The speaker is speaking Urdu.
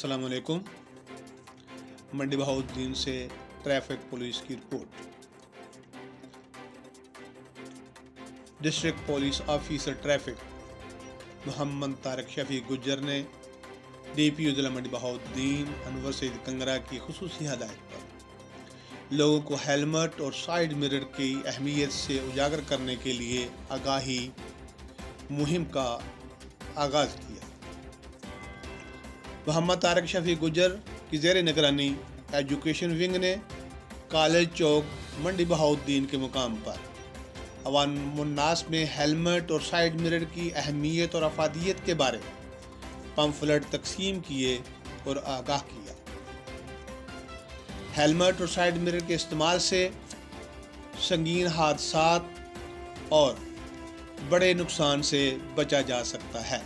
السلام علیکم۔ منڈی بہاؤالدین سے ٹریفک پولیس کی رپورٹ۔ District police officer traffic Muhammad Tariq Shafiq Gujjar نے ڈی پی او ضلع منڈی بہاؤالدین انور سعید کنگرا کی خصوصی ہدایت پر لوگوں کو ہیلمٹ اور سائیڈ مرر کی اہمیت سے اجاگر کرنے کے لیے آگاہی مہم کا آغاز کیا۔ محمد طارق شفیق گجر کی زیر نگرانی ایجوکیشن ونگ نے کالج چوک منڈی بہاؤالدین کے مقام پر عوام الناس میں ہیلمٹ اور سائیڈ مرر کی اہمیت اور افادیت کے بارے پمفلٹ تقسیم کیے اور آگاہ کیا۔ ہیلمٹ اور سائیڈ مرر کے استعمال سے سنگین حادثات اور بڑے نقصان سے بچا جا سکتا ہے۔